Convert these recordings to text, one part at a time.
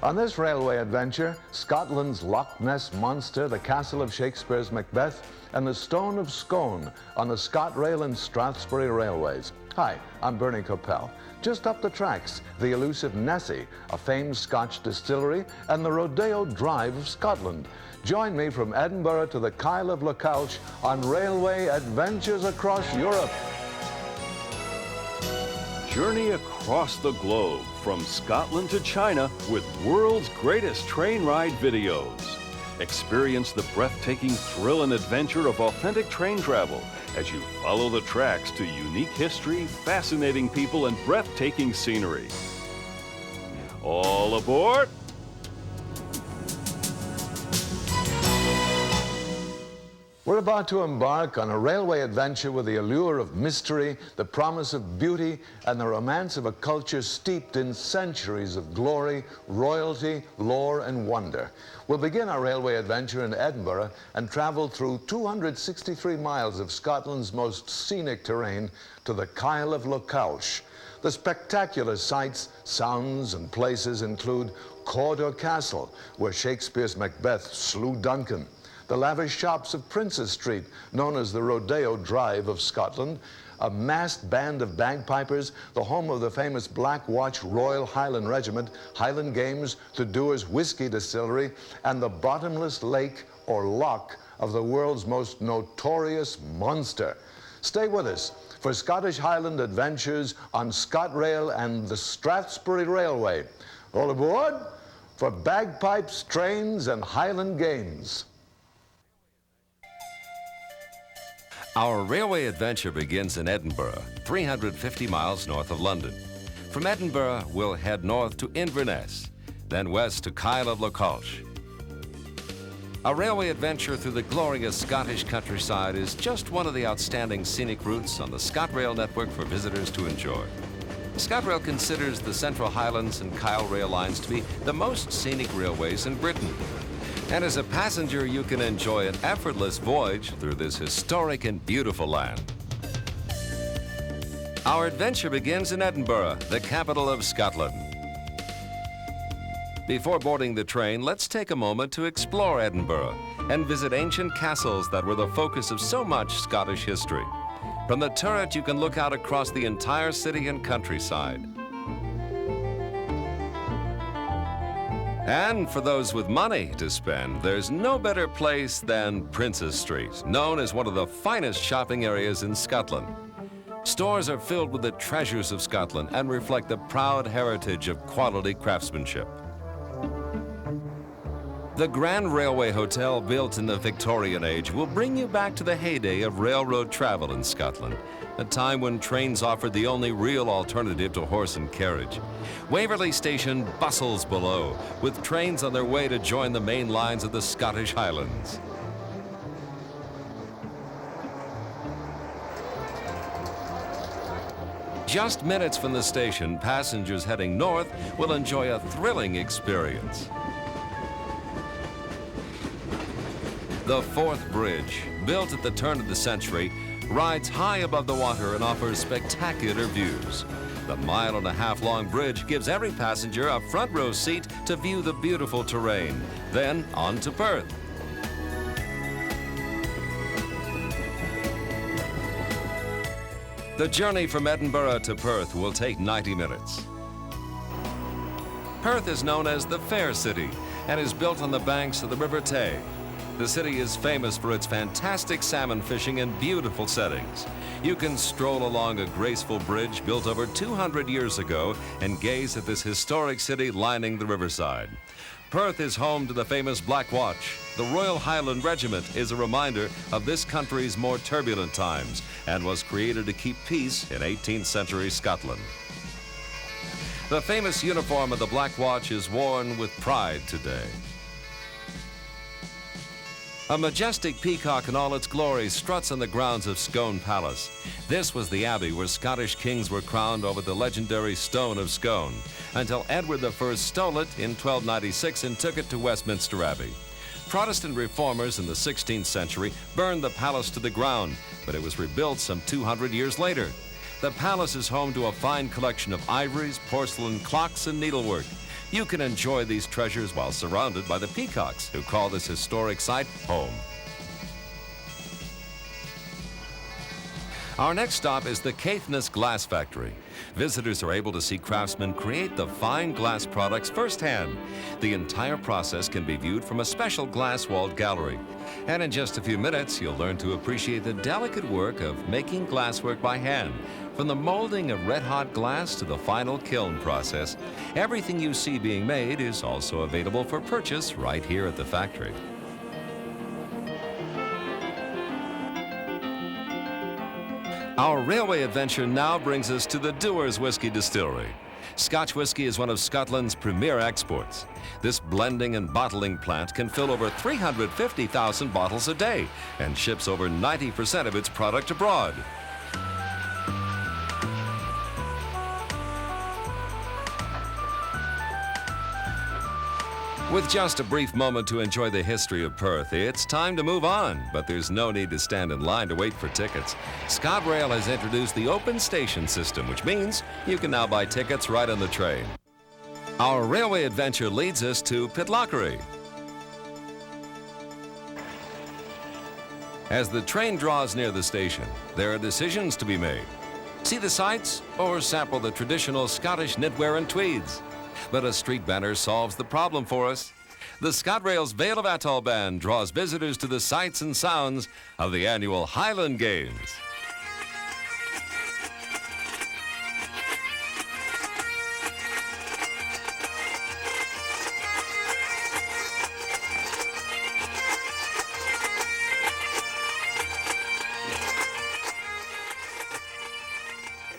On this railway adventure, Scotland's Loch Ness Monster, the castle of Shakespeare's Macbeth, and the Stone of Scone on the ScotRail and Strathspey Railways. Hi, I'm Bernie Coppell. Just up the tracks, the elusive Nessie, a famed Scotch distillery, and the Rodeo Drive of Scotland. Join me from Edinburgh to the Kyle of Lochalsh on railway adventures across Europe. Journey across the globe, from Scotland to China, with world's greatest train ride videos. Experience the breathtaking thrill and adventure of authentic train travel as you follow the tracks to unique history, fascinating people, and breathtaking scenery. All aboard! We're about to embark on a railway adventure with the allure of mystery, the promise of beauty, and the romance of a culture steeped in centuries of glory, royalty, lore, and wonder. We'll begin our railway adventure in Edinburgh and travel through 263 miles of Scotland's most scenic terrain to the Kyle of Lochalsh. The spectacular sights, sounds, and places include Cawdor Castle, where Shakespeare's Macbeth slew Duncan; the lavish shops of Princes Street, known as the Rodeo Drive of Scotland; a massed band of bagpipers, the home of the famous Black Watch Royal Highland Regiment, Highland Games, the Dewar's Whiskey Distillery, and the bottomless lake or loch of the world's most notorious monster. Stay with us for Scottish Highland adventures on ScotRail and the Strathspey Railway. All aboard for bagpipes, trains, and Highland Games. Our railway adventure begins in Edinburgh, 350 miles north of London. From Edinburgh, we'll head north to Inverness, then west to Kyle of Lochalsh. A railway adventure through the glorious Scottish countryside is just one of the outstanding scenic routes on the ScotRail network for visitors to enjoy. ScotRail considers the Central Highlands and Kyle rail lines to be the most scenic railways in Britain. And as a passenger, you can enjoy an effortless voyage through this historic and beautiful land. Our adventure begins in Edinburgh, the capital of Scotland. Before boarding the train, let's take a moment to explore Edinburgh and visit ancient castles that were the focus of so much Scottish history. From the turret, you can look out across the entire city and countryside. And for those with money to spend, there's no better place than Princes Street, known as one of the finest shopping areas in Scotland. Stores are filled with the treasures of Scotland and reflect the proud heritage of quality craftsmanship. The Grand Railway Hotel, built in the Victorian age, will bring you back to the heyday of railroad travel in Scotland, a time when trains offered the only real alternative to horse and carriage. Waverley Station bustles below, with trains on their way to join the main lines of the Scottish Highlands. Just minutes from the station, passengers heading north will enjoy a thrilling experience. The Forth Bridge, built at the turn of the century, rides high above the water and offers spectacular views. The mile-and-a-half-long bridge gives every passenger a front row seat to view the beautiful terrain. Then on to Perth. The journey from Edinburgh to Perth will take 90 minutes. Perth is known as the Fair City and is built on the banks of the River Tay. The city is famous for its fantastic salmon fishing and beautiful settings. You can stroll along a graceful bridge built over 200 years ago and gaze at this historic city lining the riverside. Perth is home to the famous Black Watch. The Royal Highland Regiment is a reminder of this country's more turbulent times and was created to keep peace in 18th century Scotland. The famous uniform of the Black Watch is worn with pride today. A majestic peacock in all its glory struts on the grounds of Scone Palace. This was the abbey where Scottish kings were crowned over the legendary Stone of Scone, until Edward I stole it in 1296 and took it to Westminster Abbey. Protestant reformers in the 16th century burned the palace to the ground, but it was rebuilt some 200 years later. The palace is home to a fine collection of ivories, porcelain, clocks, and needlework. You can enjoy these treasures while surrounded by the peacocks who call this historic site home. Our next stop is the Caithness Glass Factory. Visitors are able to see craftsmen create the fine glass products firsthand. The entire process can be viewed from a special glass-walled gallery. And in just a few minutes, you'll learn to appreciate the delicate work of making glasswork by hand. From the molding of red-hot glass to the final kiln process, everything you see being made is also available for purchase right here at the factory. Our railway adventure now brings us to the Dewar's Whiskey Distillery. Scotch whiskey is one of Scotland's premier exports. This blending and bottling plant can fill over 350,000 bottles a day and ships over 90% of its product abroad. With just a brief moment to enjoy the history of Perth, it's time to move on, but there's no need to stand in line to wait for tickets. ScotRail has introduced the open station system, which means you can now buy tickets right on the train. Our railway adventure leads us to Pitlochry. As the train draws near the station, there are decisions to be made. See the sights or sample the traditional Scottish knitwear and tweeds? But a street banner solves the problem for us. The ScotRail's Vale of Atholl Band draws visitors to the sights and sounds of the annual Highland Games.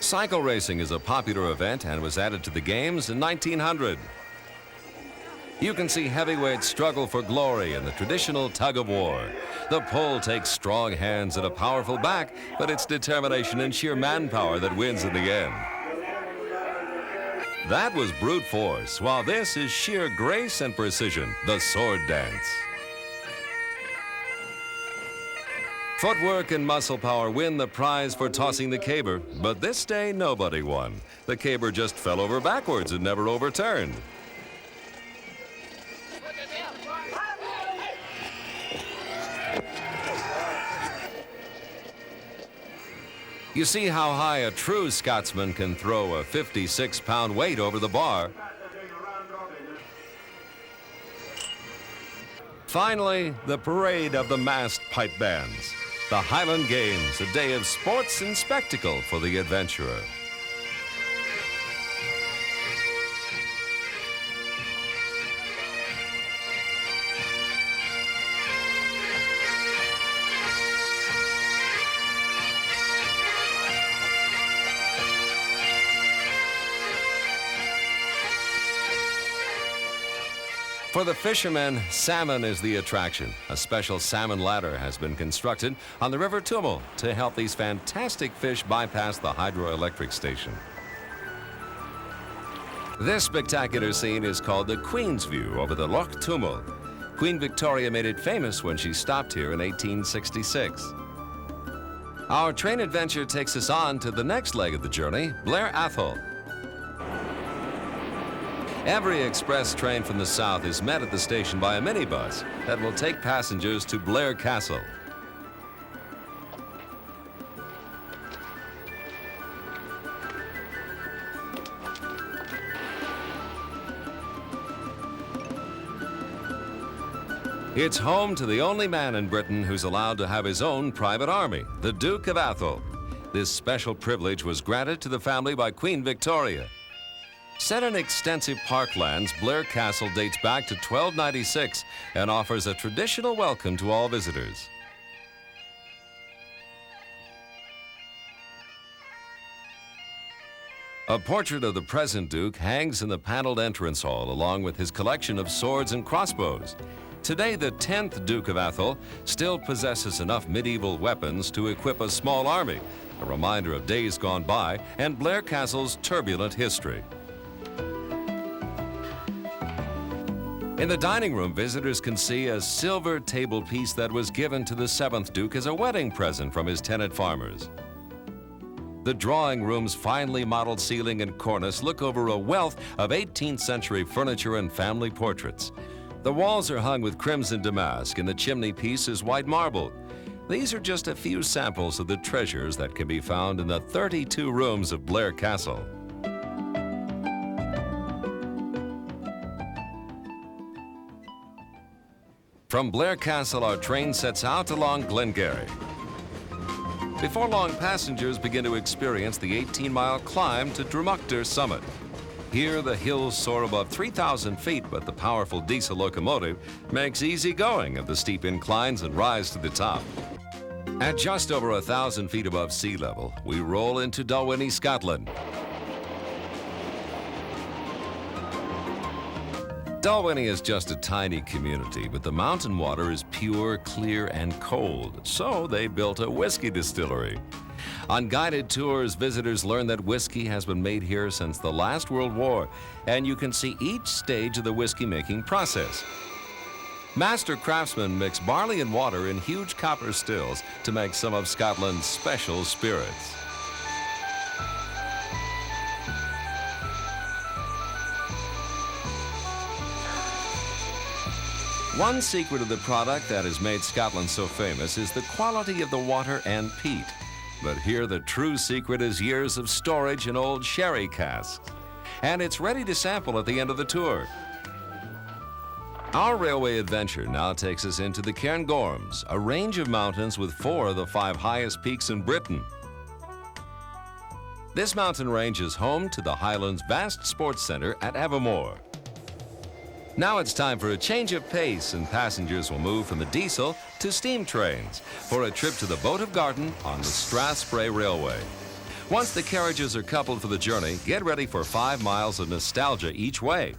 Cycle racing is a popular event and was added to the games in 1900. You can see heavyweights struggle for glory in the traditional tug of war. The pole takes strong hands and a powerful back, but it's determination and sheer manpower that wins in the end. That was brute force, while this is sheer grace and precision, the sword dance. Footwork and muscle power win the prize for tossing the caber, but this day nobody won. The caber just fell over backwards and never overturned. You see how high a true Scotsman can throw a 56-pound weight over the bar. Finally, the parade of the massed pipe bands. The Highland Games, a day of sports and spectacle for the adventurer. For the fishermen, salmon is the attraction. A special salmon ladder has been constructed on the River Tummel to help these fantastic fish bypass the hydroelectric station. This spectacular scene is called the Queen's View over the Loch Tummel. Queen Victoria made it famous when she stopped here in 1866. Our train adventure takes us on to the next leg of the journey, Blair Atholl. Every express train from the south is met at the station by a minibus that will take passengers to Blair Castle. It's home to the only man in Britain who's allowed to have his own private army, the Duke of Atholl. This special privilege was granted to the family by Queen Victoria. Set in extensive parklands, Blair Castle dates back to 1296 and offers a traditional welcome to all visitors. A portrait of the present Duke hangs in the paneled entrance hall along with his collection of swords and crossbows. Today, the 10th Duke of Atholl still possesses enough medieval weapons to equip a small army, a reminder of days gone by and Blair Castle's turbulent history. In the dining room, visitors can see a silver table piece that was given to the 7th Duke as a wedding present from his tenant farmers. The drawing room's finely modeled ceiling and cornice look over a wealth of 18th century furniture and family portraits. The walls are hung with crimson damask and the chimney piece is white marble. These are just a few samples of the treasures that can be found in the 32 rooms of Blair Castle. From Blair Castle, our train sets out along Glengarry. Before long, passengers begin to experience the 18-mile climb to Drummuchter Summit. Here, the hills soar above 3,000 feet, but the powerful diesel locomotive makes easy going of the steep inclines and rise to the top. At just over 1,000 feet above sea level, we roll into Dalwhinnie, Scotland. Dalwhinnie is just a tiny community, but the mountain water is pure, clear, and cold, so they built a whiskey distillery. On guided tours, visitors learn that whiskey has been made here since the last World War, and you can see each stage of the whiskey-making process. Master craftsmen mix barley and water in huge copper stills to make some of Scotland's special spirits. One secret of the product that has made Scotland so famous is the quality of the water and peat. But here the true secret is years of storage in old sherry casks. And it's ready to sample at the end of the tour. Our railway adventure now takes us into the Cairngorms, a range of mountains with 4 of the 5 highest peaks in Britain. This mountain range is home to the Highlands' vast sports centre at Abermore. Now it's time for a change of pace, and passengers will move from the diesel to steam trains for a trip to the Boat of Garden on the Strathspey Railway. Once the carriages are coupled for the journey, get ready for 5 miles of nostalgia each way.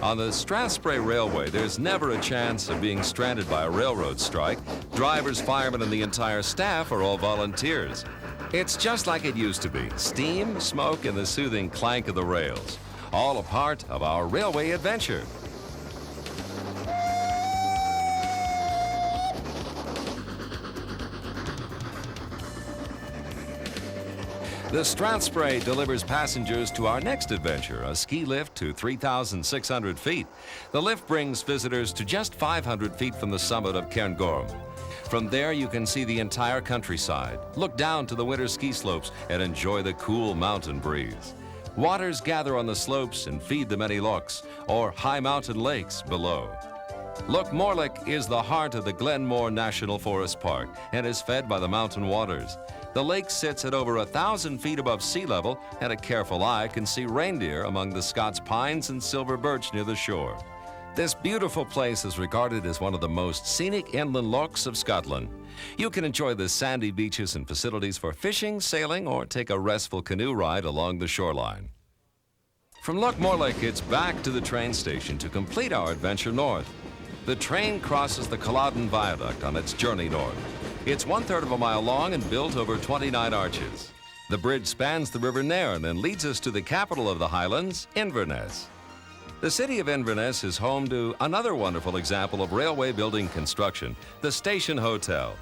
On the Strathspey Railway, there's never a chance of being stranded by a railroad strike. Drivers, firemen, and the entire staff are all volunteers. It's just like it used to be: steam, smoke, and the soothing clank of the rails. All a part of our railway adventure. The Strathspey delivers passengers to our next adventure, a ski lift to 3,600 feet. The lift brings visitors to just 500 feet from the summit of Cairngorm. From there, you can see the entire countryside, look down to the winter ski slopes, and enjoy the cool mountain breeze. Waters gather on the slopes and feed the many lochs, or high mountain lakes, below. Loch Morlich is the heart of the Glenmore National Forest Park and is fed by the mountain waters. The lake sits at over 1,000 feet above sea level, and a careful eye can see reindeer among the Scots pines and silver birch near the shore. This beautiful place is regarded as one of the most scenic inland lochs of Scotland. You can enjoy the sandy beaches and facilities for fishing, sailing, or take a restful canoe ride along the shoreline. From Loch Morlich, it's back to the train station to complete our adventure north. The train crosses the Culloden Viaduct on its journey north. It's 1/3 of a mile long and built over 29 arches. The bridge spans the River Nairn and leads us to the capital of the Highlands, Inverness. The city of Inverness is home to another wonderful example of railway building construction, the Station Hotel.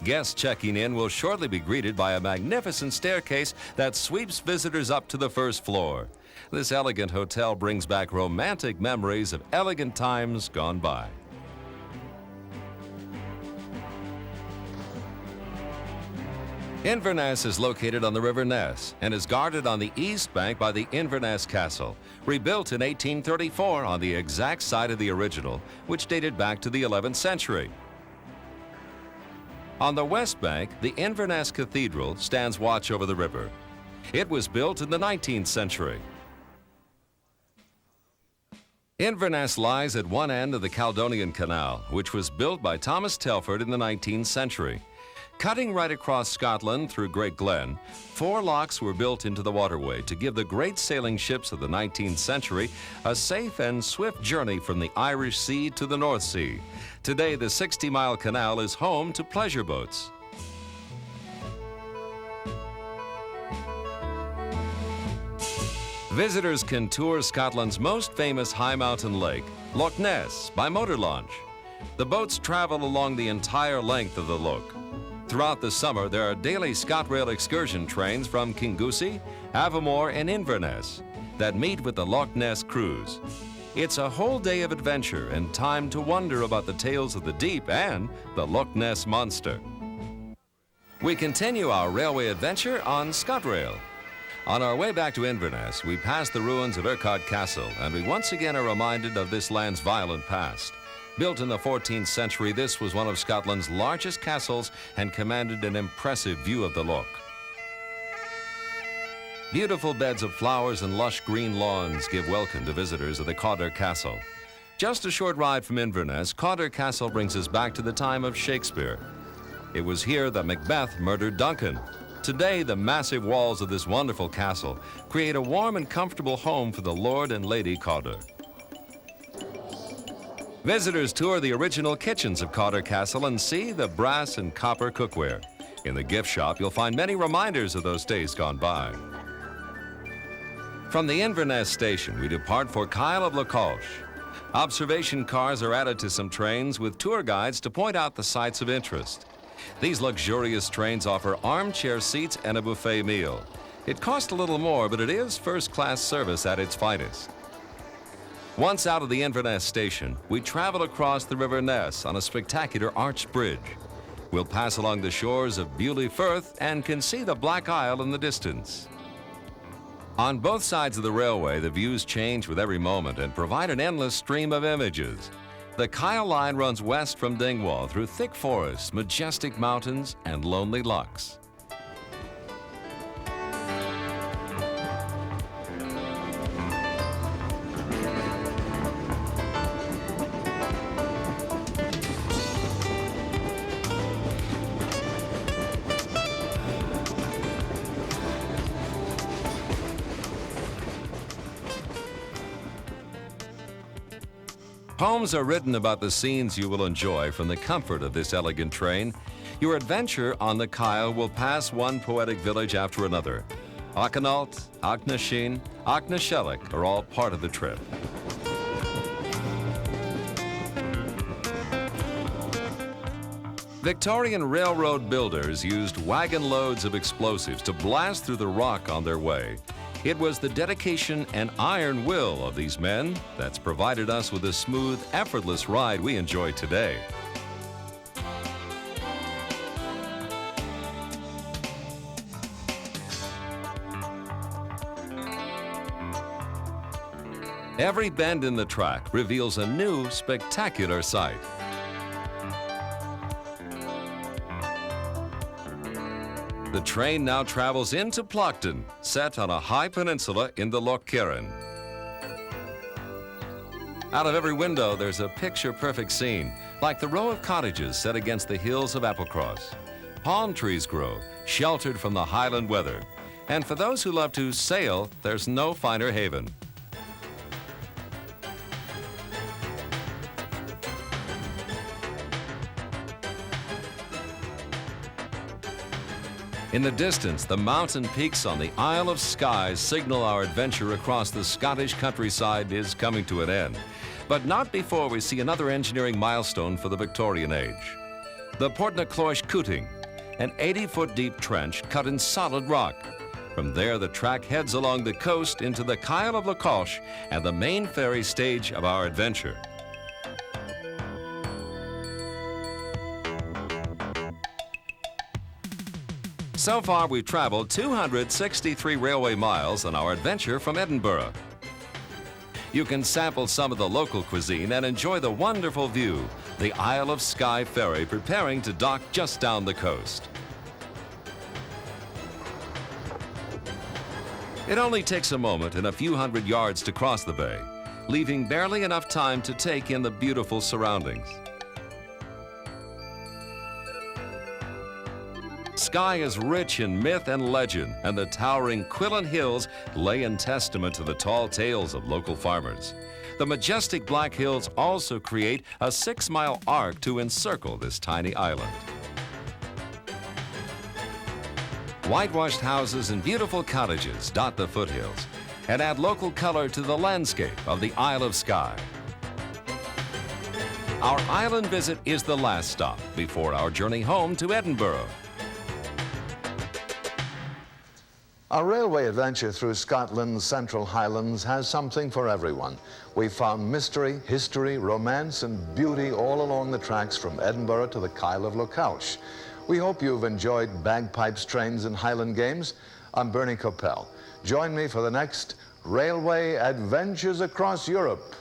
Guests checking in will shortly be greeted by a magnificent staircase that sweeps visitors up to the first floor. This elegant hotel brings back romantic memories of elegant times gone by. Inverness is located on the River Ness and is guarded on the east bank by the Inverness Castle, rebuilt in 1834 on the exact site of the original, which dated back to the 11th century. On the west bank, the Inverness Cathedral stands watch over the river. It was built in the 19th century. Inverness lies at one end of the Caledonian Canal, which was built by Thomas Telford in the 19th century. Cutting right across Scotland through Great Glen, 4 locks were built into the waterway to give the great sailing ships of the 19th century a safe and swift journey from the Irish Sea to the North Sea. Today, the 60-mile canal is home to pleasure boats. Visitors can tour Scotland's most famous high mountain lake, Loch Ness, by motor launch. The boats travel along the entire length of the loch. Throughout the summer, there are daily ScotRail excursion trains from Kingussie, Avamore, and Inverness that meet with the Loch Ness cruise. It's a whole day of adventure and time to wonder about the tales of the deep and the Loch Ness Monster. We continue our railway adventure on ScotRail. On our way back to Inverness, we pass the ruins of Urquhart Castle, and we once again are reminded of this land's violent past. Built in the 14th century, this was one of Scotland's largest castles and commanded an impressive view of the loch. Beautiful beds of flowers and lush green lawns give welcome to visitors of the Cawdor Castle. Just a short ride from Inverness, Cawdor Castle brings us back to the time of Shakespeare. It was here that Macbeth murdered Duncan. Today, the massive walls of this wonderful castle create a warm and comfortable home for the Lord and Lady Cawdor. Visitors tour the original kitchens of Cawdor Castle and see the brass and copper cookware. In the gift shop, you'll find many reminders of those days gone by. From the Inverness station, we depart for Kyle of Lochalsh. Observation cars are added to some trains with tour guides to point out the sites of interest. These luxurious trains offer armchair seats and a buffet meal. It costs a little more, but it is first-class service at its finest. Once out of the Inverness station, we travel across the River Ness on a spectacular arched bridge. We'll pass along the shores of Bewley Firth and can see the Black Isle in the distance. On both sides of the railway, the views change with every moment and provide an endless stream of images. The Kyle line runs west from Dingwall through thick forests, majestic mountains, and lonely lochs. Poems are written about the scenes you will enjoy from the comfort of this elegant train. Your adventure on the Kyle will pass one poetic village after another. Auchinault, Auchnasheen, Aughnashellick are all part of the trip. Victorian railroad builders used wagon loads of explosives to blast through the rock on their way. It was the dedication and iron will of these men that's provided us with the smooth, effortless ride we enjoy today. Every bend in the track reveals a new, spectacular sight. The train now travels into Ploughton, set on a high peninsula in the Loch Carron. Out of every window, there's a picture-perfect scene, like the row of cottages set against the hills of Applecross. Palm trees grow, sheltered from the Highland weather. And for those who love to sail, there's no finer haven. In the distance, the mountain peaks on the Isle of Skye signal our adventure across the Scottish countryside is coming to an end. But not before we see another engineering milestone for the Victorian age. The Portnacloish Cooting, an 80-foot deep trench cut in solid rock. From there, the track heads along the coast into the Kyle of Lochalsh and the main ferry stage of our adventure. So far, we've traveled 263 railway miles on our adventure from Edinburgh. You can sample some of the local cuisine and enjoy the wonderful view, the Isle of Skye ferry preparing to dock just down the coast. It only takes a moment and a few hundred yards to cross the bay, leaving barely enough time to take in the beautiful surroundings. Skye is rich in myth and legend, and the towering Quillan Hills lay in testament to the tall tales of local farmers. The majestic Black Hills also create a 6-mile arc to encircle this tiny island. Whitewashed houses and beautiful cottages dot the foothills and add local color to the landscape of the Isle of Skye. Our island visit is the last stop before our journey home to Edinburgh. Our railway adventure through Scotland's Central Highlands has something for everyone. We found mystery, history, romance, and beauty all along the tracks from Edinburgh to the Kyle of Lochalsh. We hope you've enjoyed bagpipes, trains, and Highland games. I'm Bernie Coppell. Join me for the next Railway Adventures Across Europe.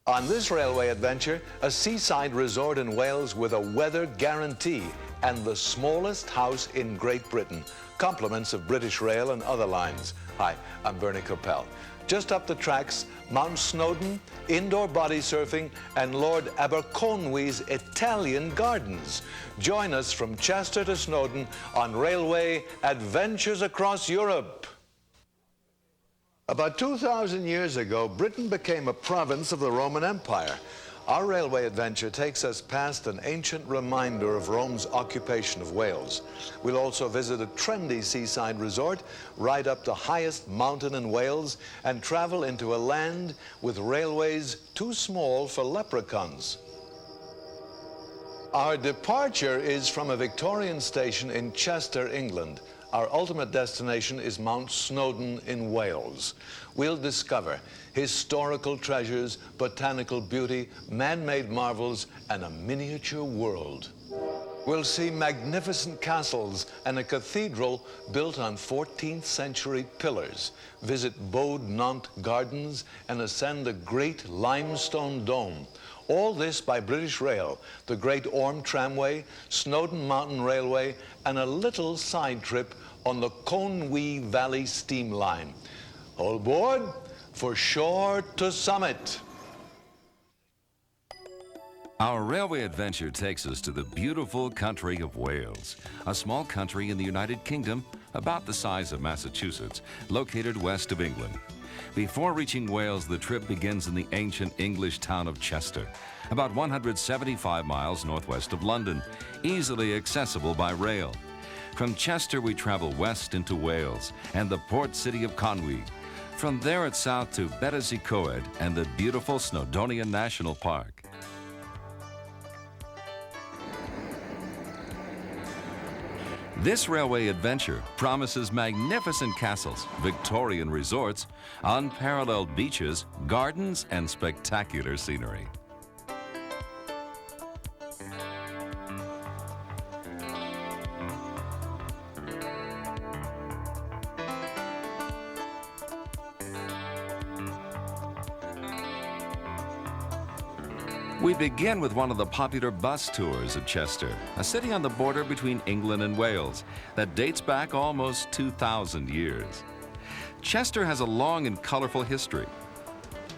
On this railway adventure, a seaside resort in Wales with a weather guarantee and the smallest house in Great Britain. Compliments of British Rail and other lines. Hi, I'm Bernie Coppell. Just up the tracks, Mount Snowdon, indoor body surfing, and Lord Aberconwy's Italian gardens. Join us from Chester to Snowdon on Railway Adventures Across Europe. About 2,000 years ago, Britain became a province of the Roman Empire. Our railway adventure takes us past an ancient reminder of Rome's occupation of Wales. We'll also visit a trendy seaside resort, ride up the highest mountain in Wales, and travel into a land with railways too small for leprechauns. Our departure is from a Victorian station in Chester, England. Our ultimate destination is Mount Snowdon in Wales. We'll discover historical treasures, botanical beauty, man-made marvels, and a miniature world. We'll see magnificent castles and a cathedral built on 14th century pillars, visit Bode Nantes Gardens, and ascend a great limestone dome. All this by British Rail, the Great Orme Tramway, Snowdon Mountain Railway, and a little side trip on the Conwy Valley Steam Line. All aboard for shore to summit. Our railway adventure takes us to the beautiful country of Wales, a small country in the United Kingdom about the size of Massachusetts, located west of England. Before reaching Wales, the trip begins in the ancient English town of Chester, about 175 miles northwest of London, easily accessible by rail. From Chester, we travel west into Wales and the port city of Conwy. From there, it's south to Betws-y-Coed and the beautiful Snowdonian National Park. This railway adventure promises magnificent castles, Victorian resorts, unparalleled beaches, gardens, and spectacular scenery. We begin with one of the popular bus tours of Chester, a city on the border between England and Wales that dates back almost 2,000 years. Chester has a long and colorful history.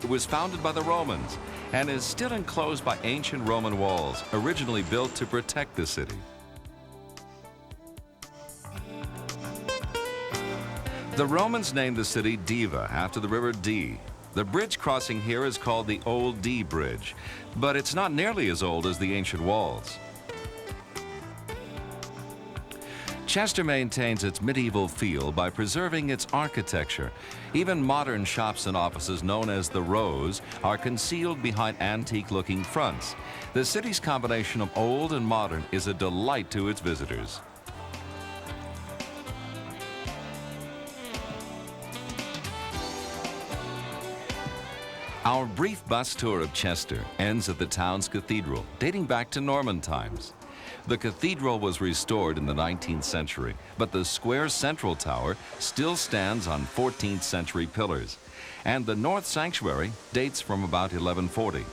It was founded by the Romans and is still enclosed by ancient Roman walls, originally built to protect the city. The Romans named the city Diva after the river Dee. The bridge crossing here is called the Old Dee Bridge, but it's not nearly as old as the ancient walls. Chester maintains its medieval feel by preserving its architecture. Even modern shops and offices known as the Rows are concealed behind antique-looking fronts. The city's combination of old and modern is a delight to its visitors. Our brief bus tour of Chester ends at the town's cathedral, dating back to Norman times. The cathedral was restored in the 19th century, but the square central tower still stands on 14th century pillars, and the north sanctuary dates from about 1140.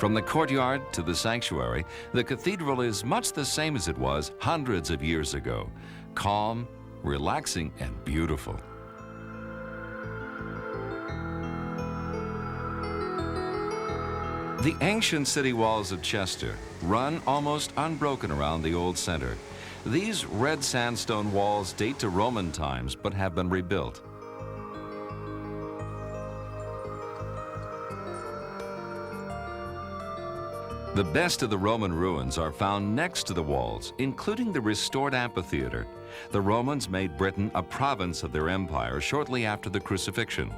From the courtyard to the sanctuary, the cathedral is much the same as it was hundreds of years ago. Calm, relaxing, and beautiful. The ancient city walls of Chester run almost unbroken around the old center. These red sandstone walls date to Roman times but have been rebuilt. The best of the Roman ruins are found next to the walls, including the restored amphitheater. The Romans made Britain a province of their empire shortly after the crucifixion.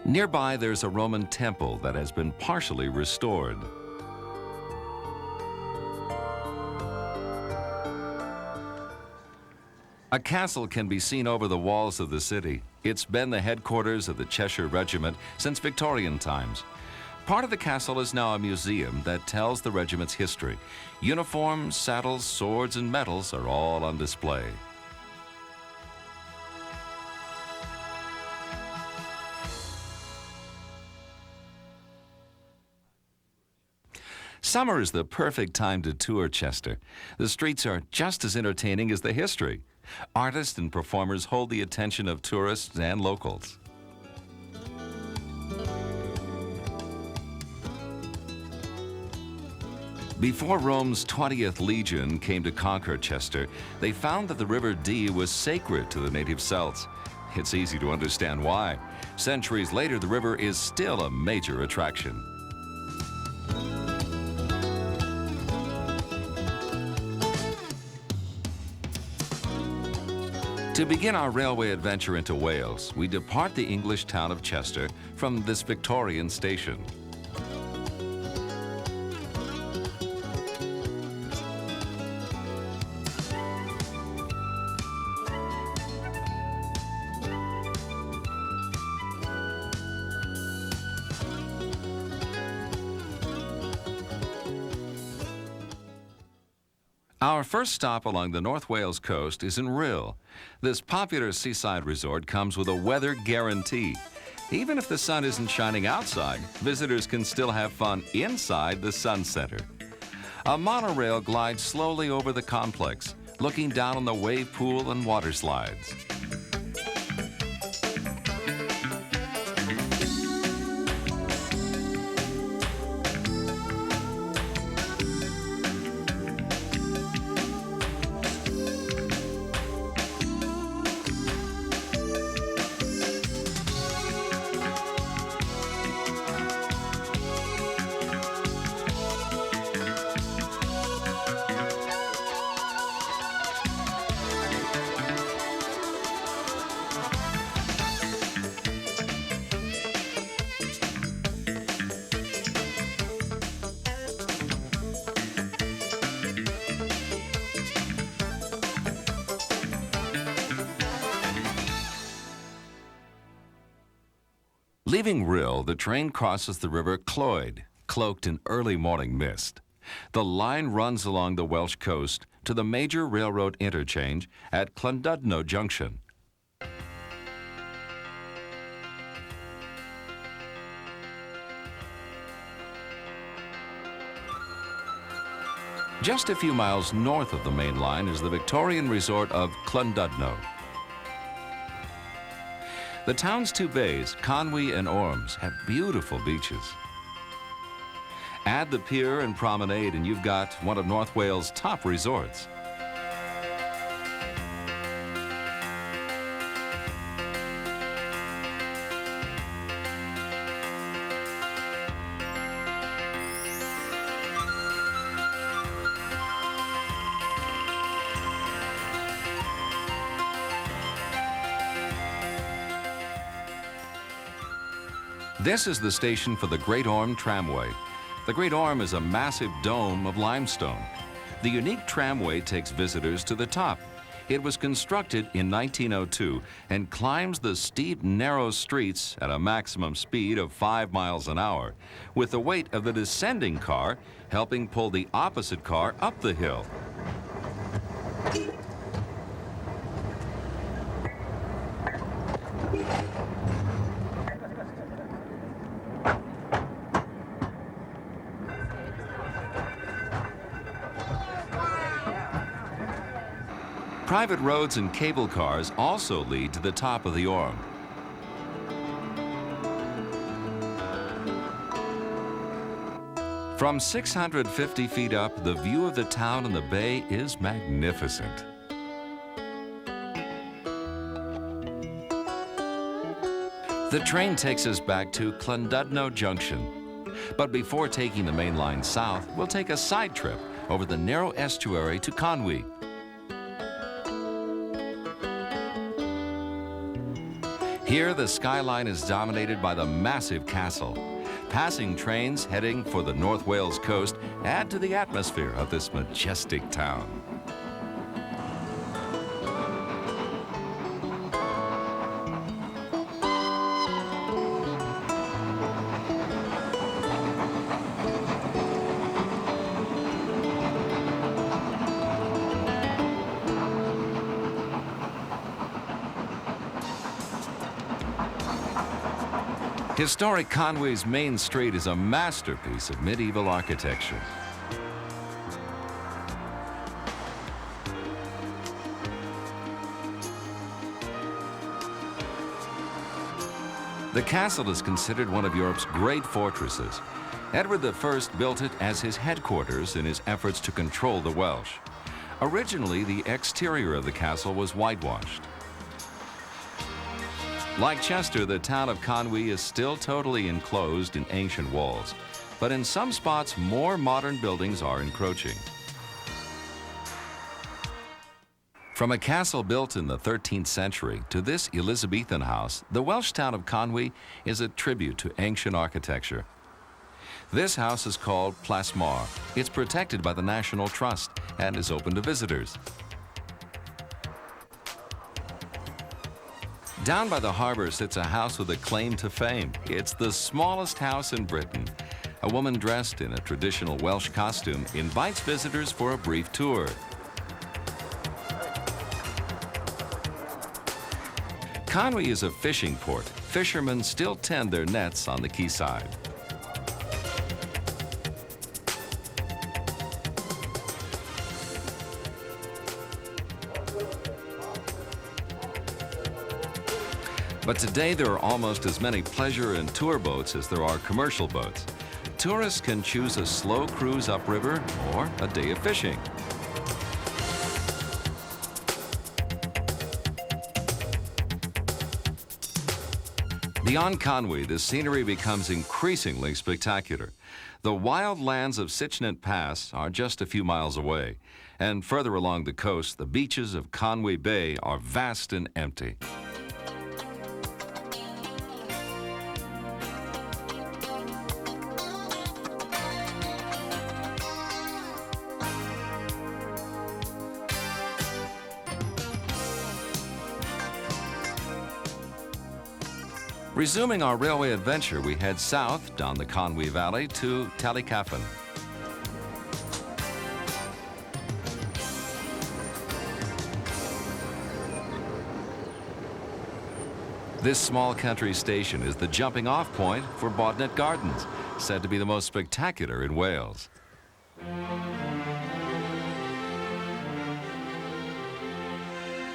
Nearby, there's a Roman temple that has been partially restored. A castle can be seen over the walls of the city. It's been the headquarters of the Cheshire Regiment since Victorian times. Part of the castle is now a museum that tells the regiment's history. Uniforms, saddles, swords, and medals are all on display. Summer is the perfect time to tour Chester. The streets are just as entertaining as the history. Artists and performers hold the attention of tourists and locals. Before Rome's 20th Legion came to conquer Chester, they found that the River Dee was sacred to the native Celts. It's easy to understand why. Centuries later, the river is still a major attraction. To begin our railway adventure into Wales, we depart the English town of Chester from this Victorian station. Our first stop along the North Wales coast is in Rhyl. This popular seaside resort comes with a weather guarantee. Even if the sun isn't shining outside, visitors can still have fun inside the Sun Center. A monorail glides slowly over the complex, looking down on the wave pool and water slides. Leaving Rhyl, the train crosses the River Clwyd, cloaked in early morning mist. The line runs along the Welsh coast to the major railroad interchange at Llandudno Junction. Just a few miles north of the main line is the Victorian resort of Llandudno. The town's two bays, Conwy and Orms, have beautiful beaches. Add the pier and promenade and you've got one of North Wales' top resorts. This is the station for the Great Orme Tramway. The Great Orme is a massive dome of limestone. The unique tramway takes visitors to the top. It was constructed in 1902 and climbs the steep, narrow streets at a maximum speed of 5 miles an hour, with the weight of the descending car helping pull the opposite car up the hill. Private roads and cable cars also lead to the top of the Orme. From 650 feet up, the view of the town and the bay is magnificent. The train takes us back to Llandudno Junction. But before taking the main line south, we'll take a side trip over the narrow estuary to Conwy. Here, the skyline is dominated by the massive castle. Passing trains heading for the North Wales coast add to the atmosphere of this majestic town. Historic Conwy's main street is a masterpiece of medieval architecture. The castle is considered one of Europe's great fortresses. Edward I built it as his headquarters in his efforts to control the Welsh. Originally, the exterior of the castle was whitewashed. Like Chester, the town of Conwy is still totally enclosed in ancient walls, but in some spots, more modern buildings are encroaching. From a castle built in the 13th century to this Elizabethan house, the Welsh town of Conwy is a tribute to ancient architecture. This house is called Plasmar. It's protected by the National Trust and is open to visitors. Down by the harbor sits a house with a claim to fame. It's the smallest house in Britain. A woman dressed in a traditional Welsh costume invites visitors for a brief tour. Conwy is a fishing port. Fishermen still tend their nets on the quayside. But today there are almost as many pleasure and tour boats as there are commercial boats. Tourists can choose a slow cruise upriver or a day of fishing. Beyond Conwy, the scenery becomes increasingly spectacular. The wild lands of Sychnant Pass are just a few miles away, and further along the coast, the beaches of Conwy Bay are vast and empty. Resuming our railway adventure, we head south down the Conwy Valley to Tallycaffin. This small country station is the jumping-off point for Bodnet Gardens, said to be the most spectacular in Wales.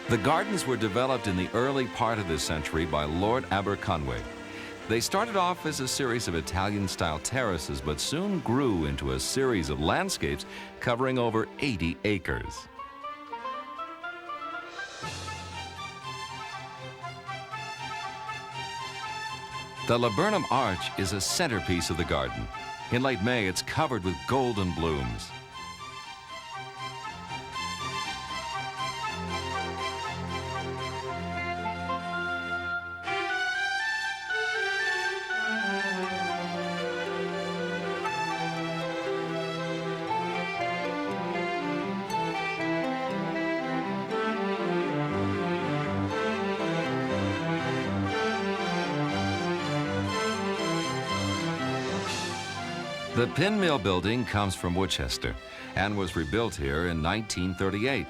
The gardens were developed in the early part of this century by Lord Aberconwy. They started off as a series of Italian-style terraces, but soon grew into a series of landscapes covering over 80 acres. The Laburnum Arch is a centerpiece of the garden. In late May, it's covered with golden blooms. The Pin Mill building comes from Worcester and was rebuilt here in 1938.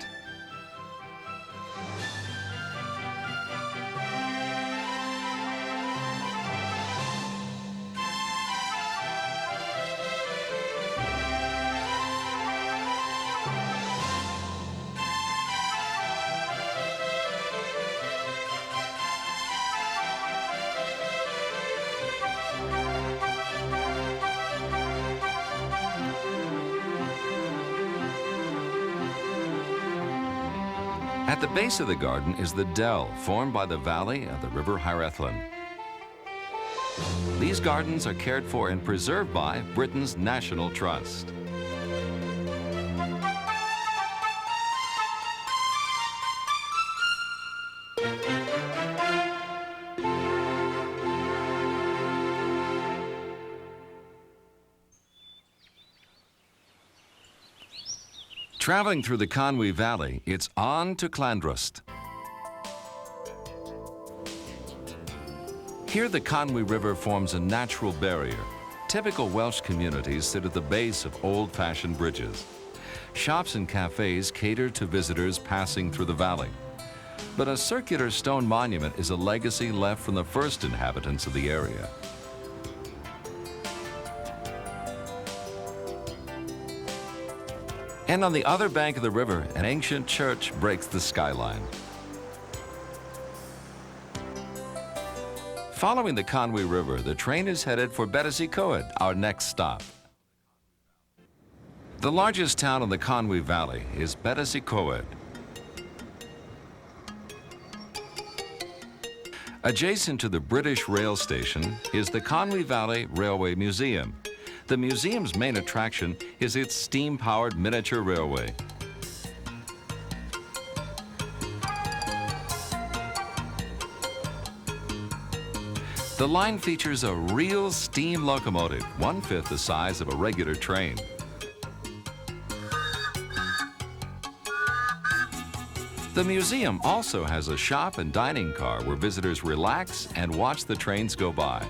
At the base of the garden is the dell formed by the valley of the River Hyrethlan. These gardens are cared for and preserved by Britain's National Trust. Traveling through the Conwy Valley, it's on to Llandrwst. Here the Conwy River forms a natural barrier. Typical Welsh communities sit at the base of old-fashioned bridges. Shops and cafes cater to visitors passing through the valley. But a circular stone monument is a legacy left from the first inhabitants of the area. And on the other bank of the river, an ancient church breaks the skyline. Following the Conwy River, the train is headed for Battersea Coed, our next stop. The largest town in the Conwy Valley is Battersea Coed. Adjacent to the British rail station is the Conwy Valley Railway Museum. The museum's main attraction is its steam-powered miniature railway. The line features a real steam locomotive, 1/5 the size of a regular train. The museum also has a shop and dining car where visitors relax and watch the trains go by.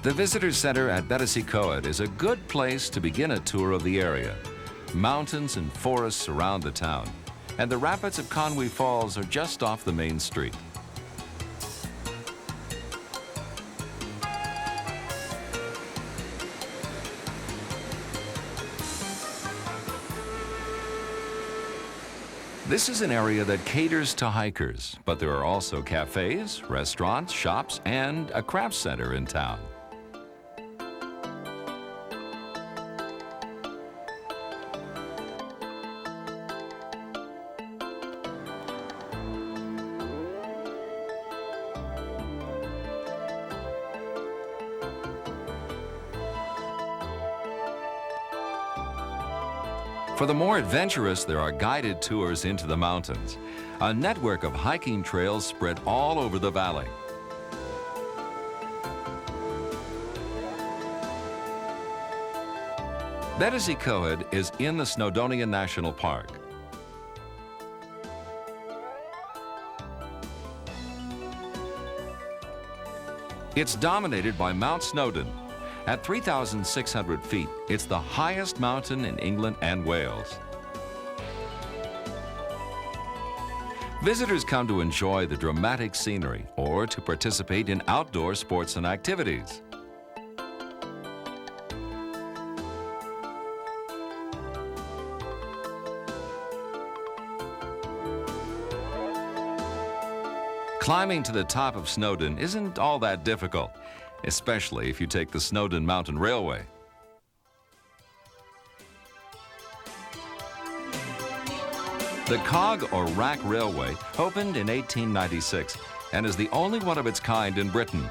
The Visitor Center at Battersea Coed is a good place to begin a tour of the area. Mountains and forests surround the town, and the rapids of Conwy Falls are just off the main street. This is an area that caters to hikers, but there are also cafes, restaurants, shops, and a craft center in town. For the more adventurous, there are guided tours into the mountains. A network of hiking trails spread all over the valley. Battersea Coed is in the Snowdonian National Park. It's dominated by Mount Snowdon. At 3,600 feet, it's the highest mountain in England and Wales. Visitors come to enjoy the dramatic scenery or to participate in outdoor sports and activities. Climbing to the top of Snowdon isn't all that difficult, especially if you take the Snowdon Mountain Railway. The Cog or Rack Railway opened in 1896 and is the only one of its kind in Britain.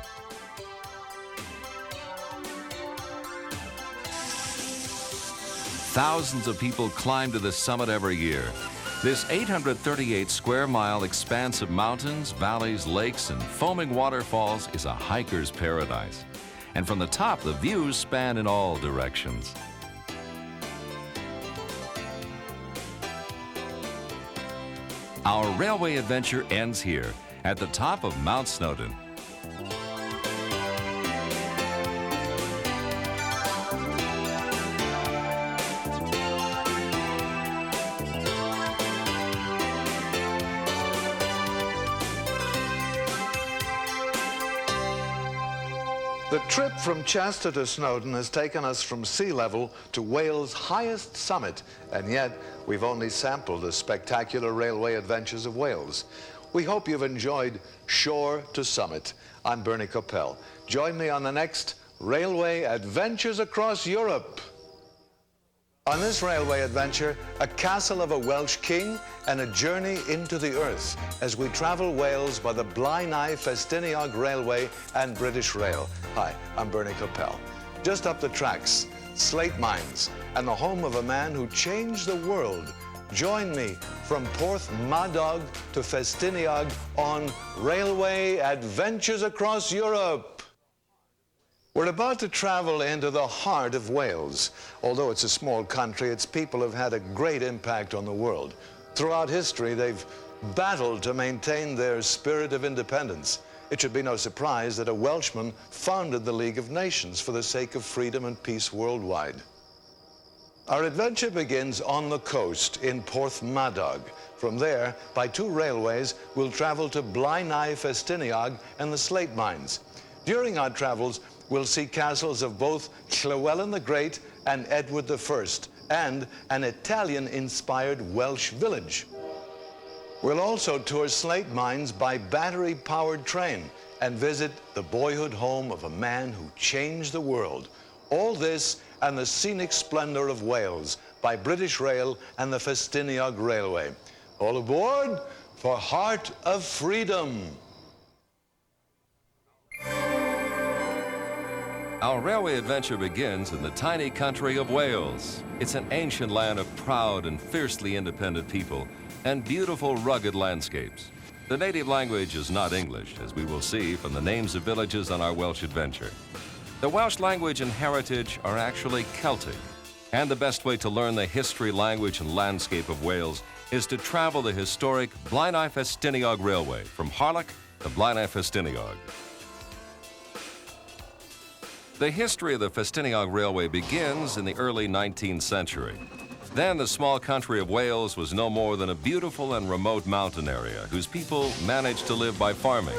Thousands of people climb to the summit every year. This 838 square mile expanse of mountains, valleys, lakes, and foaming waterfalls is a hiker's paradise. And from the top, the views span in all directions. Our railway adventure ends here, at the top of Mount Snowdon. The trip from Chester to Snowdon has taken us from sea level to Wales' highest summit, and yet we've only sampled the spectacular railway adventures of Wales. We hope you've enjoyed Shore to Summit. I'm Bernie Coppell. Join me on the next Railway Adventures Across Europe. On this railway adventure, a castle of a Welsh king and a journey into the earth as we travel Wales by the Blaenau Festiniog Railway and British Rail. Hi, I'm Bernie Coppell. Just up the tracks, slate mines, and the home of a man who changed the world. Join me from Porthmadog to Festiniog on Railway Adventures Across Europe. We're about to travel into the heart of Wales. Although it's a small country, its people have had a great impact on the world. Throughout history, they've battled to maintain their spirit of independence. It should be no surprise that a Welshman founded the League of Nations for the sake of freedom and peace worldwide. Our adventure begins on the coast in Porthmadog. From there, by 2 railways, we'll travel to Blaenau Festiniog and the slate mines. During our travels, we'll see castles of both Llywelyn the Great and Edward I, and an Italian-inspired Welsh village. We'll also tour slate mines by battery-powered train and visit the boyhood home of a man who changed the world. All this and the scenic splendor of Wales by British Rail and the Festiniog Railway. All aboard for Heart of Freedom. Our railway adventure begins in the tiny country of Wales. It's an ancient land of proud and fiercely independent people and beautiful rugged landscapes. The native language is not English, as we will see from the names of villages on our Welsh adventure. The Welsh language and heritage are actually Celtic, and the best way to learn the history, language, and landscape of Wales is to travel the historic Blaenau Festiniog Railway from Harlech to Blaenau Festiniog. The history of the Festiniog Railway begins in the early 19th century. Then the small country of Wales was no more than a beautiful and remote mountain area whose people managed to live by farming.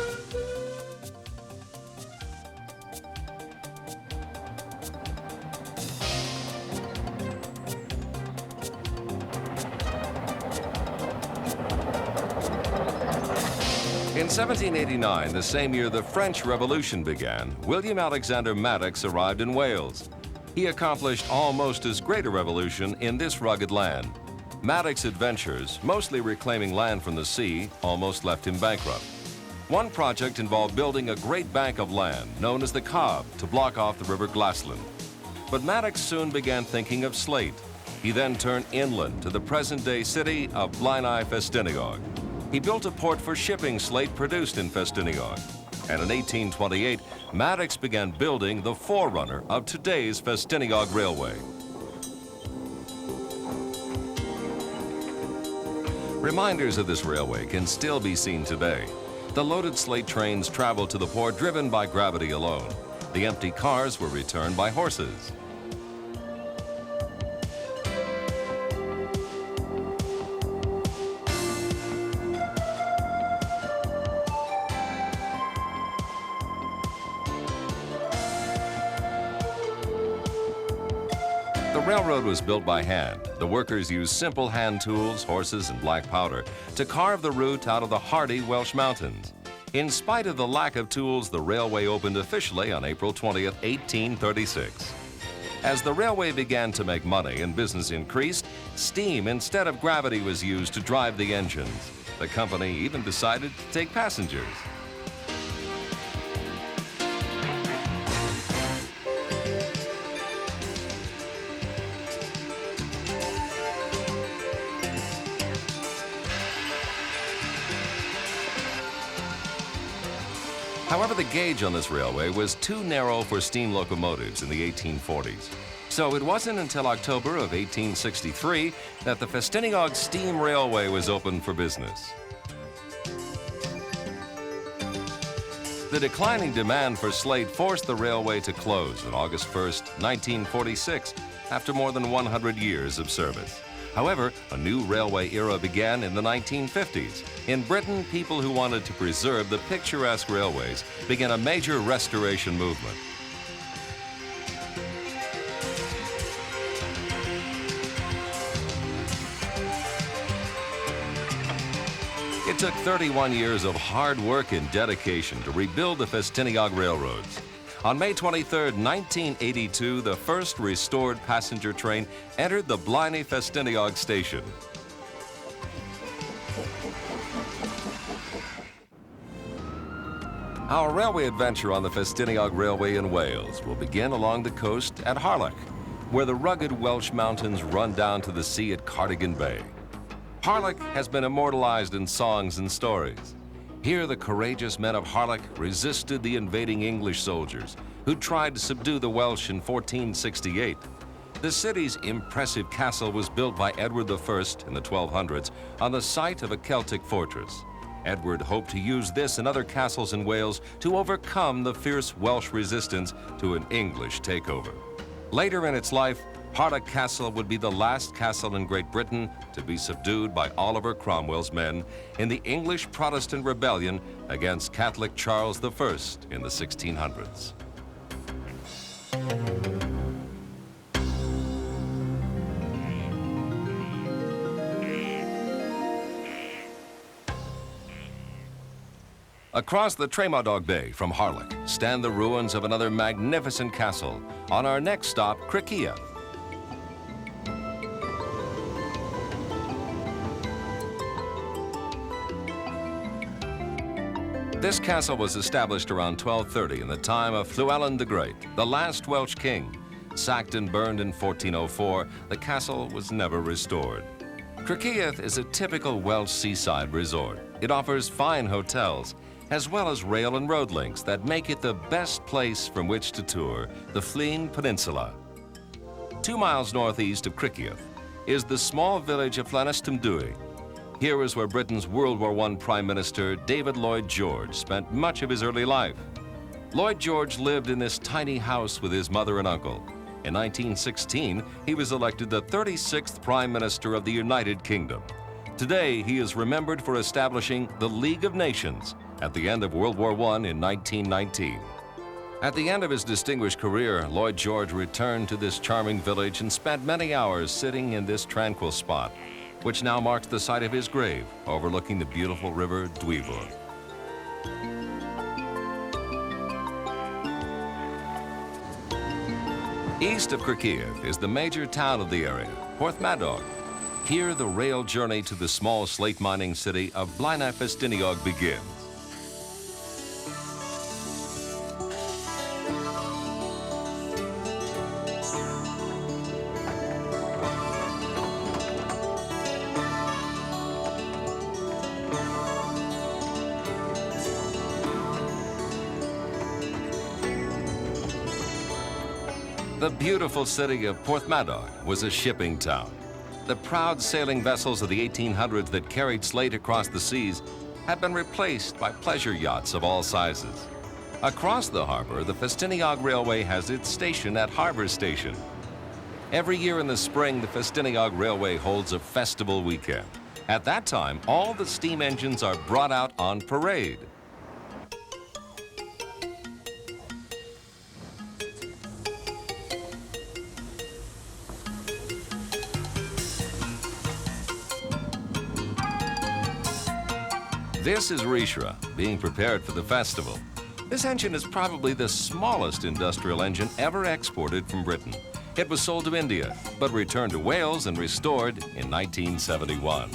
In 1789, the same year the French Revolution began, William Alexander Maddox arrived in Wales. He accomplished almost as great a revolution in this rugged land. Maddox's adventures, mostly reclaiming land from the sea, almost left him bankrupt. One project involved building a great bank of land, known as the Cobb, to block off the River Glassland. But Maddox soon began thinking of slate. He then turned inland to the present-day city of Blaenau Festiniog. He built a port for shipping slate produced in Festiniog. And in 1828, Maddox began building the forerunner of today's Festiniog Railway. Reminders of this railway can still be seen today. The loaded slate trains traveled to the port driven by gravity alone. The empty cars were returned by horses. The railroad was built by hand. The workers used simple hand tools, horses, and black powder to carve the route out of the hardy Welsh mountains. In spite of the lack of tools, the railway opened officially on April 20th, 1836. As the railway began to make money and business increased, steam instead of gravity was used to drive the engines. The company even decided to take passengers. However, the gauge on this railway was too narrow for steam locomotives in the 1840s. So it wasn't until October of 1863 that the Festiniog Steam Railway was opened for business. The declining demand for slate forced the railway to close on August 1st, 1946, after more than 100 years of service. However, a new railway era began in the 1950s. In Britain, people who wanted to preserve the picturesque railways began a major restoration movement. It It took 31 years of hard work and dedication to rebuild the Festiniog railroads. On May 23, 1982, the first restored passenger train entered the Blaenau-Festiniog station. Our railway adventure on the Festiniog Railway in Wales will begin along the coast at Harlech, where the rugged Welsh mountains run down to the sea at Cardigan Bay. Harlech has been immortalized in songs and stories. Here, the courageous men of Harlech resisted the invading English soldiers who tried to subdue the Welsh in 1468. The city's impressive castle was built by Edward I in the 1200s on the site of a Celtic fortress. Edward hoped to use this and other castles in Wales to overcome the fierce Welsh resistance to an English takeover. Later in its life, Harlech Castle would be the last castle in Great Britain to be subdued by Oliver Cromwell's men in the English Protestant rebellion against Catholic Charles I in the 1600s. Across the Tremadoc Bay from Harlech stand the ruins of another magnificent castle on our next stop, Criccieth. This castle was established around 1230 in the time of Llywelyn the Great, the last Welsh king. Sacked and burned in 1404, the castle was never restored. Criccieth is a typical Welsh seaside resort. It offers fine hotels, as well as rail and road links that make it the best place from which to tour the Flein Peninsula. 2 miles northeast of Criccieth is the small village of Llanystumdwy. Here is where Britain's World War I Prime Minister David Lloyd George spent much of his early life. Lloyd George lived in this tiny house with his mother and uncle. In 1916, he was elected the 36th Prime Minister of the United Kingdom. Today, he is remembered for establishing the League of Nations at the end of World War I in 1919. At the end of his distinguished career, Lloyd George returned to this charming village and spent many hours sitting in this tranquil spot, which now marks the site of his grave, overlooking the beautiful river Dwyfor. East of Criccieth is the major town of the area, Porthmadog. Here, the rail journey to the small slate mining city of Blaenau-Festiniog begins. The beautiful city of Porthmadog was a shipping town. The proud sailing vessels of the 1800s that carried slate across the seas have been replaced by pleasure yachts of all sizes. Across the harbor, the Festiniog Railway has its station at Harbour Station. Every year in the spring, the Festiniog Railway holds a festival weekend. At that time, all the steam engines are brought out on parade. This is Rishra, being prepared for the festival. This engine is probably the smallest industrial engine ever exported from Britain. It was sold to India, but returned to Wales and restored in 1971.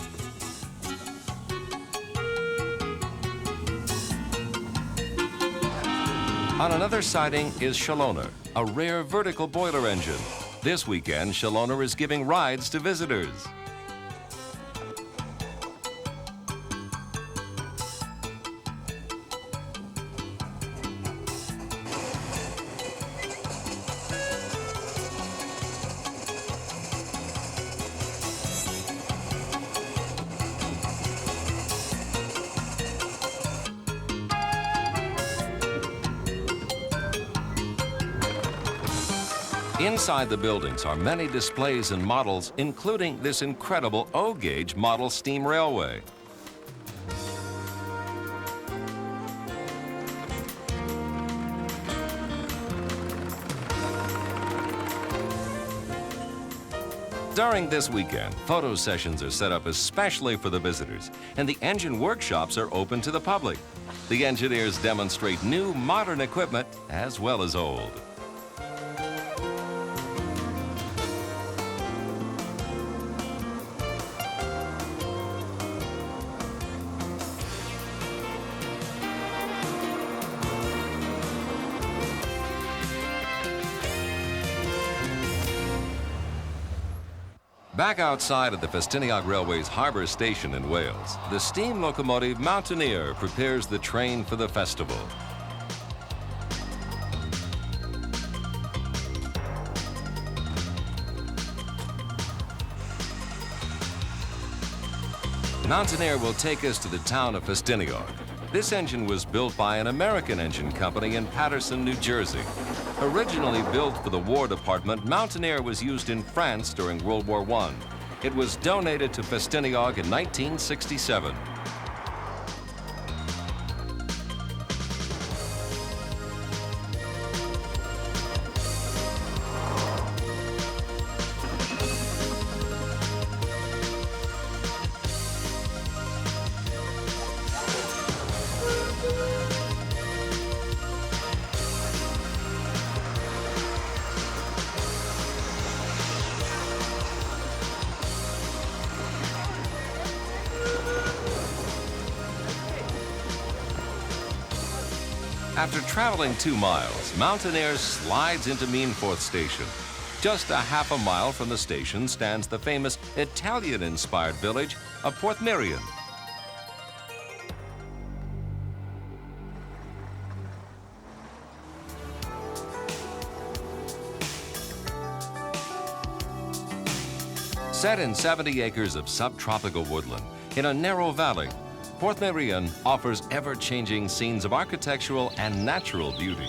On another siding is Shalloner, a rare vertical boiler engine. This weekend, Shalloner is giving rides to visitors. Inside the buildings are many displays and models, including this incredible O-gauge model steam railway. During this weekend, photo sessions are set up especially for the visitors, and the engine workshops are open to the public. The engineers demonstrate new, modern equipment as well as old. Back outside at the Festiniog Railway's Harbour Station in Wales, the steam locomotive Mountaineer prepares the train for the festival. Mountaineer will take us to the town of Festiniog. This engine was built by an American engine company in Paterson, New Jersey. Originally built for the War Department, Mountaineer was used in France during World War I. It was donated to Festiniog in 1967. After traveling 2 miles, Mountaineer slides into Meanforth Station. Just a half a mile from the station stands the famous Italian-inspired village of Porthmeirion. Set in 70 acres of subtropical woodland in a narrow valley, Porthmeirion offers ever-changing scenes of architectural and natural beauty.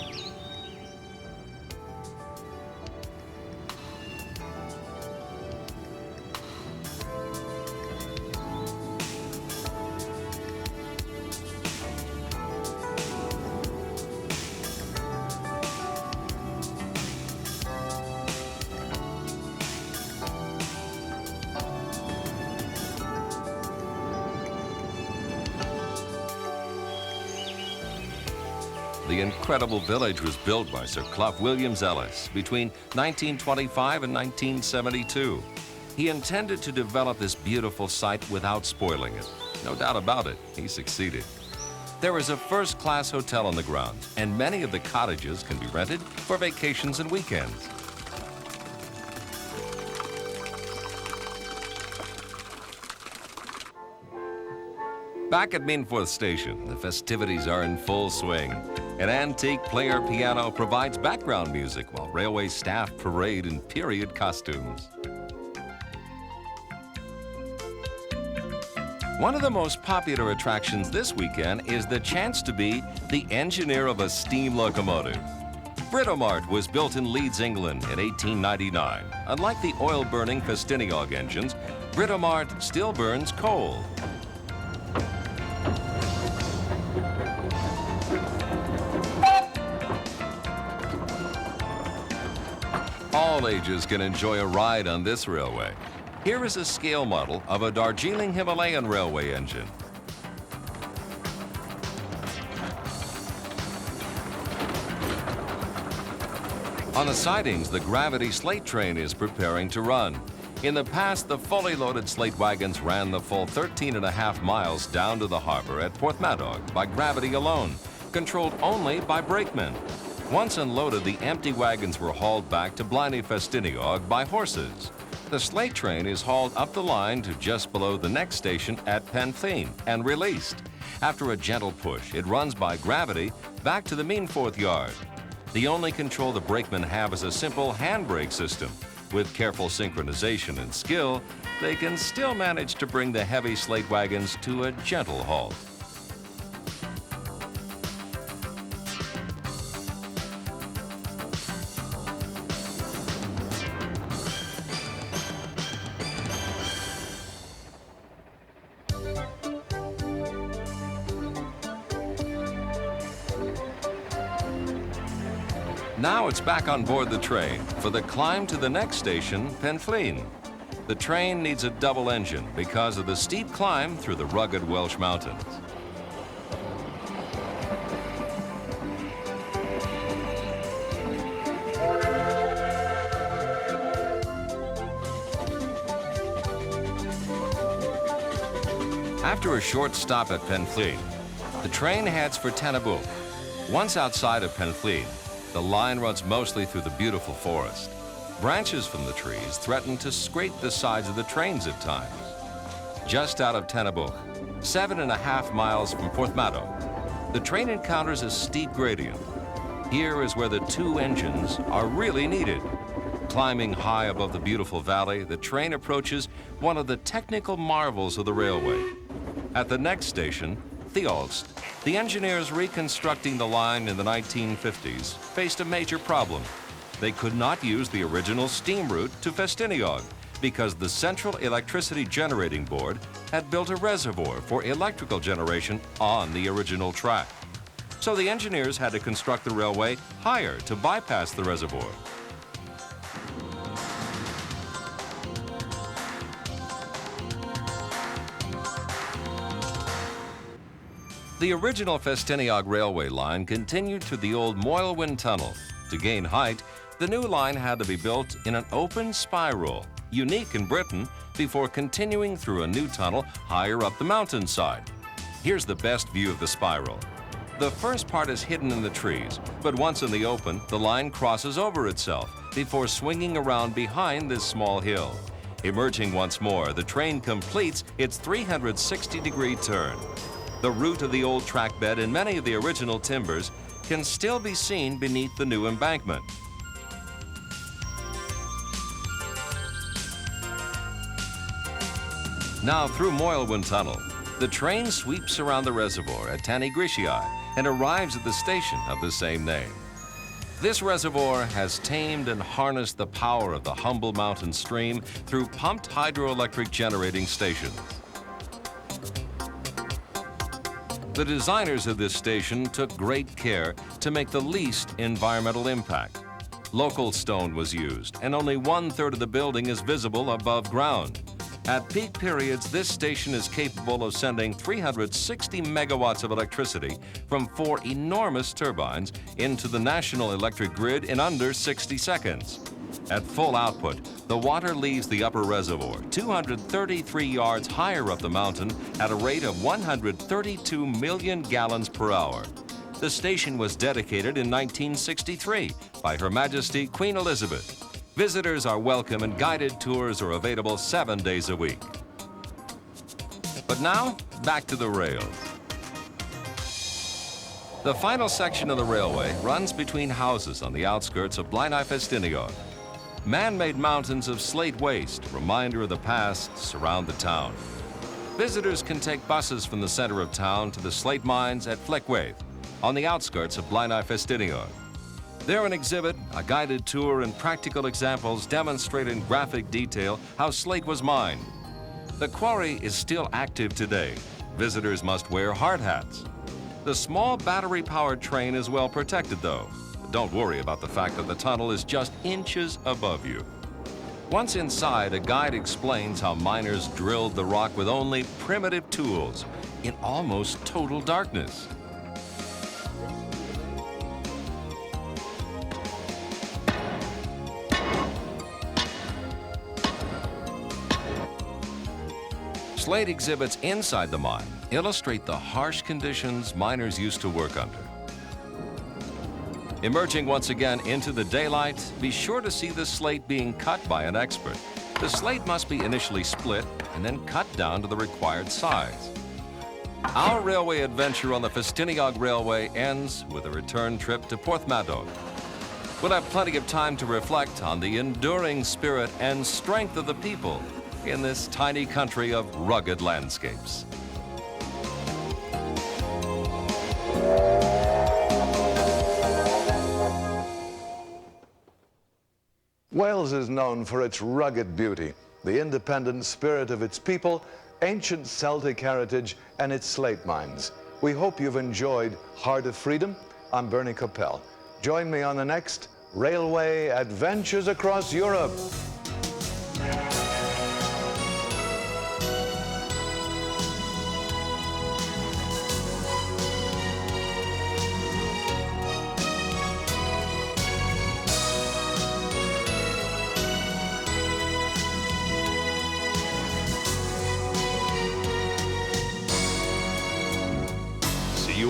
The incredible village was built by Sir Clough Williams Ellis between 1925 and 1972. He intended to develop this beautiful site without spoiling it. No doubt about it, he succeeded. There is a first-class hotel on the grounds, and many of the cottages can be rented for vacations and weekends. Back at Meanforth Station, the festivities are in full swing. An antique player piano provides background music while railway staff parade in period costumes. One of the most popular attractions this weekend is the chance to be the engineer of a steam locomotive. Britomart was built in Leeds, England in 1899. Unlike the oil-burning Festiniog engines, Britomart still burns coal. All ages can enjoy a ride on this railway. Here is a scale model of a Darjeeling Himalayan railway engine. On the sidings, the gravity slate train is preparing to run. In the past, the fully loaded slate wagons ran the full 13.5 miles down to the harbor at Porthmadog by gravity alone, controlled only by brakemen. Once unloaded, the empty wagons were hauled back to Blynie Festiniog by horses. The slate train is hauled up the line to just below the next station at Penflein and released. After a gentle push, it runs by gravity back to the Meanforth yard. The only control the brakemen have is a simple handbrake system. With careful synchronization and skill, they can still manage to bring the heavy slate wagons to a gentle halt. Now it's back on board the train for the climb to the next station, Penflein. The train needs a double engine because of the steep climb through the rugged Welsh mountains. After a short stop at Penfleet, the train heads for Tennebuch. Once outside of Penfleet, the line runs mostly through the beautiful forest. Branches from the trees threaten to scrape the sides of the trains at times. Just out of Tennebuch, 7.5 miles from Porthmadog, the train encounters a steep gradient. Here is where the two engines are really needed. Climbing high above the beautiful valley, the train approaches one of the technical marvels of the railway. At the next station, Theolst, the engineers reconstructing the line in the 1950s faced a major problem. They could not use the original steam route to Festiniog because the Central Electricity Generating Board had built a reservoir for electrical generation on the original track. So the engineers had to construct the railway higher to bypass the reservoir. The original Festiniog railway line continued through the old Moylwyn Tunnel. To gain height, the new line had to be built in an open spiral, unique in Britain, before continuing through a new tunnel higher up the mountainside. Here's the best view of the spiral. The first part is hidden in the trees, but once in the open, the line crosses over itself before swinging around behind this small hill. Emerging once more, the train completes its 360-degree turn. The root of the old track bed and many of the original timbers can still be seen beneath the new embankment. Now through Moylwyn Tunnel, the train sweeps around the reservoir at Tanigrishiai and arrives at the station of the same name. This reservoir has tamed and harnessed the power of the humble mountain stream through pumped hydroelectric generating stations. The designers of this station took great care to make the least environmental impact. Local stone was used, and only 1/3 of the building is visible above ground. At peak periods, this station is capable of sending 360 megawatts of electricity from 4 enormous turbines into the national electric grid in under 60 seconds. At full output, the water leaves the upper reservoir 233 yards higher up the mountain at a rate of 132 million gallons per hour. The station was dedicated in 1963 by Her Majesty Queen Elizabeth. Visitors are welcome and guided tours are available 7 days a week. But now, back to the rails. The final section of the railway runs between houses on the outskirts of Blaenau Festiniog. Man-made mountains of slate waste, reminder of the past, surround the town. Visitors can take buses from the center of town to the slate mines at Fleckwaith, on the outskirts of Blaenau Festiniog. There an exhibit, a guided tour, and practical examples demonstrate in graphic detail how slate was mined. The quarry is still active today. Visitors must wear hard hats. The small battery-powered train is well protected, though. Don't worry about the fact that the tunnel is just inches above you. Once inside, a guide explains how miners drilled the rock with only primitive tools in almost total darkness. Slate exhibits inside the mine illustrate the harsh conditions miners used to work under. Emerging once again into the daylight, be sure to see the slate being cut by an expert. The slate must be initially split and then cut down to the required size. Our railway adventure on the Festiniog Railway ends with a return trip to Porthmadog. We'll have plenty of time to reflect on the enduring spirit and strength of the people in this tiny country of rugged landscapes. Wales is known for its rugged beauty, the independent spirit of its people, ancient Celtic heritage, and its slate mines. We hope you've enjoyed Heart of Freedom. I'm Bernie Coppell. Join me on the next Railway Adventures Across Europe.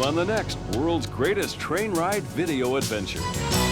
on the next World's Greatest Train Ride Video Adventure.